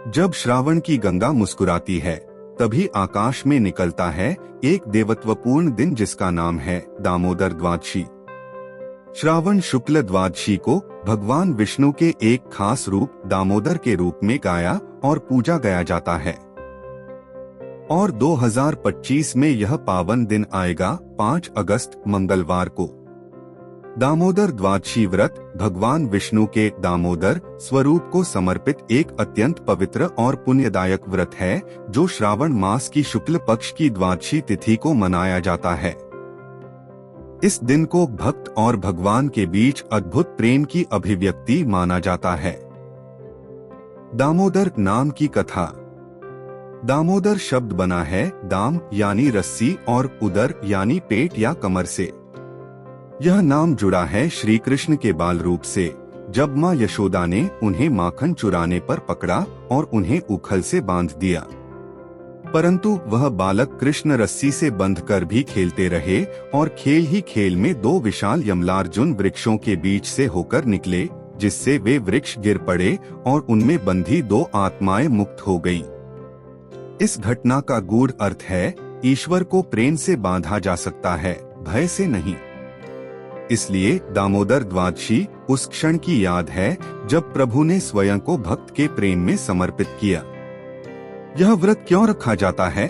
जब श्रावण की गंगा मुस्कुराती है तभी आकाश में निकलता है एक देवत्वपूर्ण दिन जिसका नाम है दामोदर द्वादशी। श्रावण शुक्ल द्वादशी को भगवान विष्णु के एक खास रूप दामोदर के रूप में गाया और पूजा गया जाता है। और 2025 में यह पावन दिन आएगा 5 अगस्त मंगलवार को। दामोदर द्वादशी व्रत भगवान विष्णु के दामोदर स्वरूप को समर्पित एक अत्यंत पवित्र और पुण्यदायक व्रत है जो श्रावण मास की शुक्ल पक्ष की द्वादशी तिथि को मनाया जाता है। इस दिन को भक्त और भगवान के बीच अद्भुत प्रेम की अभिव्यक्ति माना जाता है। दामोदर नाम की कथा। दामोदर शब्द बना है दाम यानी रस्सी और उदर यानी पेट या कमर से। यह नाम जुड़ा है श्री कृष्ण के बाल रूप से, जब मां यशोदा ने उन्हें माखन चुराने पर पकड़ा और उन्हें उखल से बांध दिया। परंतु वह बालक कृष्ण रस्सी से बंधकर भी खेलते रहे और खेल ही खेल में 2 विशाल यमलार्जुन वृक्षों के बीच से होकर निकले, जिससे वे वृक्ष गिर पड़े और उनमें बंधी 2 आत्माएं मुक्त हो गयी। इस घटना का गूढ़ अर्थ है ईश्वर को प्रेम से बांधा जा सकता है, भय से नहीं। इसलिए दामोदर द्वादशी उस क्षण की याद है जब प्रभु ने स्वयं को भक्त के प्रेम में समर्पित किया। यह व्रत क्यों रखा जाता है?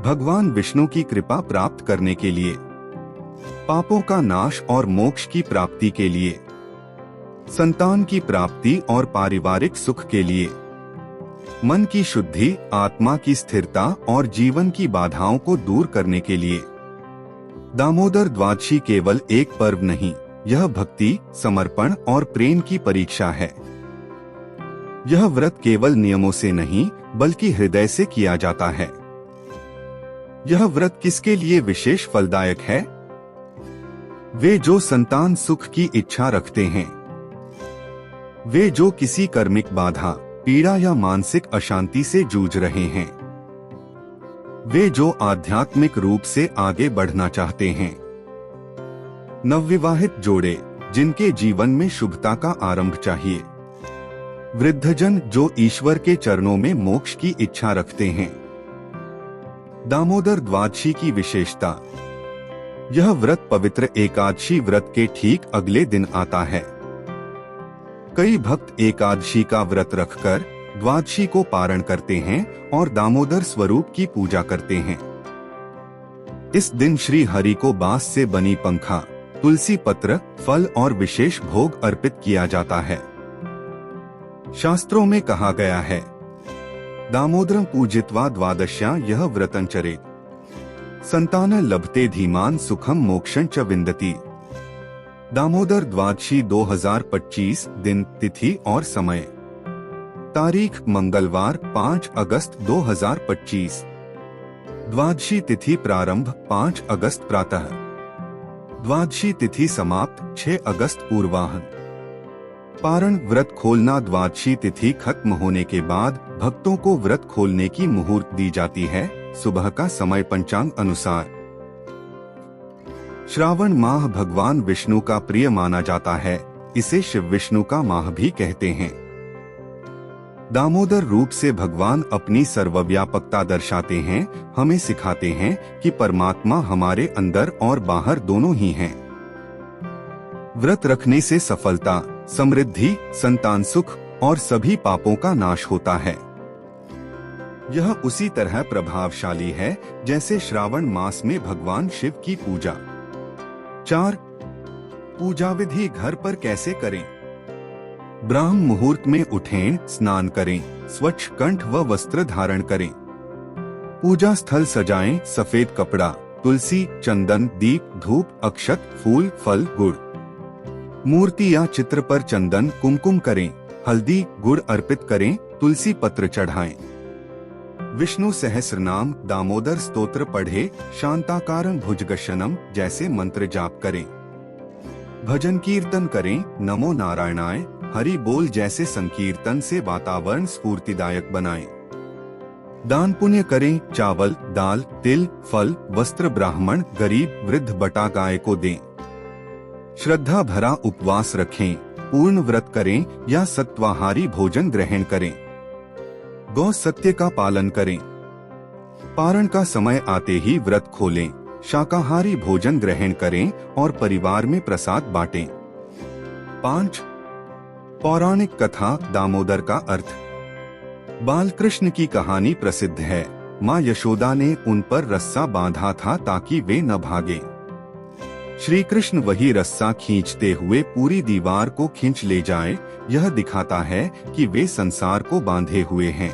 भगवान विष्णु की कृपा प्राप्त करने के लिए, पापों का नाश और मोक्ष की प्राप्ति के लिए, संतान की प्राप्ति और पारिवारिक सुख के लिए, मन की शुद्धि, आत्मा की स्थिरता और जीवन की बाधाओं को दूर करने के लिए। दामोदर द्वादशी केवल एक पर्व नहीं, यह भक्ति, समर्पण और प्रेम की परीक्षा है। यह व्रत केवल नियमों से नहीं बल्कि हृदय से किया जाता है। यह व्रत किसके लिए विशेष फलदायक है? वे जो संतान सुख की इच्छा रखते हैं, वे जो किसी कर्मिक बाधा, पीड़ा या मानसिक अशांति से जूझ रहे हैं, वे जो आध्यात्मिक रूप से आगे बढ़ना चाहते हैं, नवविवाहित जोड़े जिनके जीवन में शुभता का आरंभ चाहिए, वृद्धजन जो ईश्वर के चरणों में मोक्ष की इच्छा रखते हैं। दामोदर द्वादशी की विशेषता। यह व्रत पवित्र एकादशी व्रत के ठीक अगले दिन आता है। कई भक्त एकादशी का व्रत रखकर द्वादशी को पारण करते हैं और दामोदर स्वरूप की पूजा करते हैं। इस दिन श्री हरि को बांस से बनी पंखा, तुलसी पत्र, फल और विशेष भोग अर्पित किया जाता है। शास्त्रों में कहा गया है, दामोदरं पूजित्वा द्वादश्यां यह व्रतं चरेत् संतान लभते धीमान सुखम मोक्षं च विन्दति। दामोदर द्वादशी 2025 दिन, तिथि और समय। तारीख मंगलवार 5 अगस्त 2025। द्वादशी तिथि प्रारंभ 5 अगस्त प्रातः। द्वादशी तिथि समाप्त 6 अगस्त पूर्वाह्न। पारण व्रत खोलना। द्वादशी तिथि खत्म होने के बाद भक्तों को व्रत खोलने की मुहूर्त दी जाती है, सुबह का समय पंचांग अनुसार। श्रावण माह भगवान विष्णु का प्रिय माना जाता है, इसे शिव विष्णु का माह भी कहते हैं। दामोदर रूप से भगवान अपनी सर्वव्यापकता दर्शाते हैं, हमें सिखाते हैं कि परमात्मा हमारे अंदर और बाहर दोनों ही हैं। व्रत रखने से सफलता, समृद्धि, संतान सुख और सभी पापों का नाश होता है। यह उसी तरह प्रभावशाली है जैसे श्रावण मास में भगवान शिव की पूजा। 4. पूजा विधि घर पर कैसे करें? ब्राह्म मुहूर्त में उठें, स्नान करें, स्वच्छ कंठ व वस्त्र धारण करें। पूजा स्थल सजाएं, सफेद कपड़ा, तुलसी, चंदन, दीप, धूप, अक्षत, फूल, फल, गुड़। मूर्ति या चित्र पर चंदन, कुमकुम करें, हल्दी, गुड़ अर्पित करें, तुलसी पत्र चढ़ाएं। विष्णु सहस्रनाम, दामोदर स्तोत्र पढ़े, शांताकारं भुजगशयनं जैसे मंत्र जाप करें। भजन कीर्तन करें, नमो नारायणाय, हरि बोल जैसे संकीर्तन से वातावरण स्फूर्तिदायक बनाएं। दान पुण्य करें, चावल, दाल, तिल, फल, वस्त्र ब्राह्मण, गरीब, वृद्ध, बटा गाय को दें। श्रद्धा भरा उपवास रखें, पूर्ण व्रत करें या सत्वाहारी भोजन ग्रहण करें। गौ सत्य का पालन करें। पारण का समय आते ही व्रत खोलें, शाकाहारी भोजन ग्रहण करें और परिवार में प्रसाद बांटें। 5. पौराणिक कथा दामोदर का अर्थ। बाल कृष्ण की कहानी प्रसिद्ध है। माँ यशोदा ने उन पर रस्सा बांधा था ताकि वे न भागे। श्री कृष्ण वही रस्सा खींचते हुए पूरी दीवार को खींच ले जाए। यह दिखाता है कि वे संसार को बांधे हुए हैं।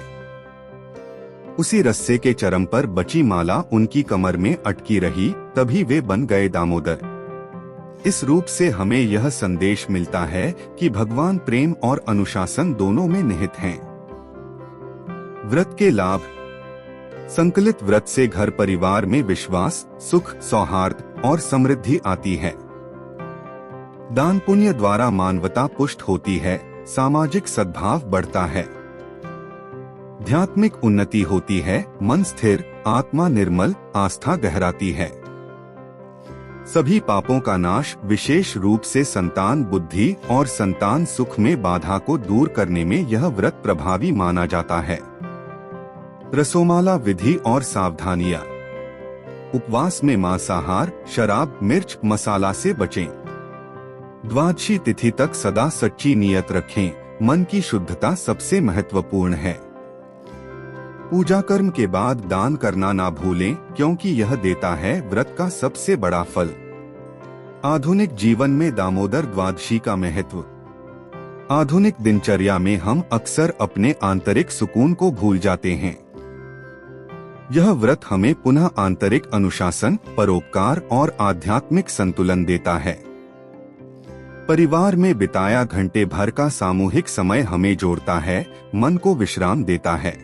उसी रस्से के चरम पर बची माला उनकी कमर में अटकी रही, तभी वे बन गए दामोदर। इस रूप से हमें यह संदेश मिलता है कि भगवान प्रेम और अनुशासन दोनों में निहित हैं। व्रत के लाभ। संकलित व्रत से घर परिवार में विश्वास, सुख, सौहार्द और समृद्धि आती है। दान पुण्य द्वारा मानवता पुष्ट होती है, सामाजिक सद्भाव बढ़ता है, आध्यात्मिक उन्नति होती है, मन स्थिर, आत्मा निर्मल, आस्था गहराती है। सभी पापों का नाश, विशेष रूप से संतान बुद्धि और संतान सुख में बाधा को दूर करने में यह व्रत प्रभावी माना जाता है। रसोमाला विधि और सावधानियां। उपवास में मांसाहार, शराब, मिर्च, मसाला से बचें। द्वादशी तिथि तक सदा सच्ची नियत रखें। मन की शुद्धता सबसे महत्वपूर्ण है। पूजा कर्म के बाद दान करना ना भूलें, क्योंकि यह देता है व्रत का सबसे बड़ा फल। आधुनिक जीवन में दामोदर द्वादशी का महत्व। आधुनिक दिनचर्या में हम अक्सर अपने आंतरिक सुकून को भूल जाते हैं। यह व्रत हमें पुनः आंतरिक अनुशासन, परोपकार और आध्यात्मिक संतुलन देता है। परिवार में बिताया घंटे भर का सामूहिक समय हमें जोड़ता है, मन को विश्राम देता है।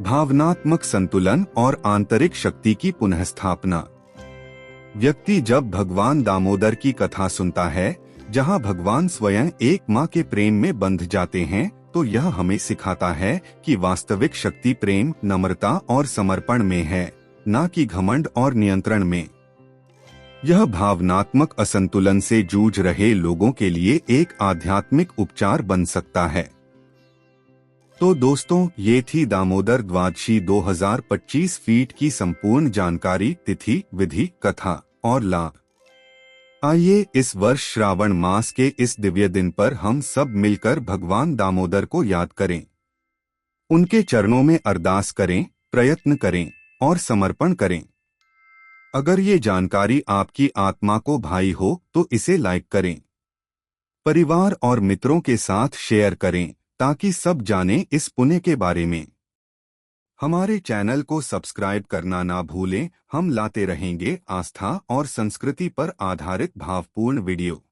भावनात्मक संतुलन और आंतरिक शक्ति की पुनःस्थापना। व्यक्ति जब भगवान दामोदर की कथा सुनता है, जहां भगवान स्वयं एक मां के प्रेम में बंध जाते हैं, तो यह हमें सिखाता है कि वास्तविक शक्ति प्रेम, नम्रता और समर्पण में है, न कि घमंड और नियंत्रण में। यह भावनात्मक असंतुलन से जूझ रहे लोगों के लिए एक आध्यात्मिक उपचार बन सकता है। तो दोस्तों, ये थी दामोदर द्वादशी 2025 फीट की संपूर्ण जानकारी, तिथि, विधि, कथा और लाभ। आइए इस वर्ष श्रावण मास के इस दिव्य दिन पर हम सब मिलकर भगवान दामोदर को याद करें, उनके चरणों में अरदास करें, प्रयत्न करें और समर्पण करें। अगर ये जानकारी आपकी आत्मा को भाई हो तो इसे लाइक करें, परिवार और मित्रों के साथ शेयर करें, ताकि सब जानें इस पुण्य के बारे में। हमारे चैनल को सब्सक्राइब करना ना भूलें। हम लाते रहेंगे आस्था और संस्कृति पर आधारित भावपूर्ण वीडियो।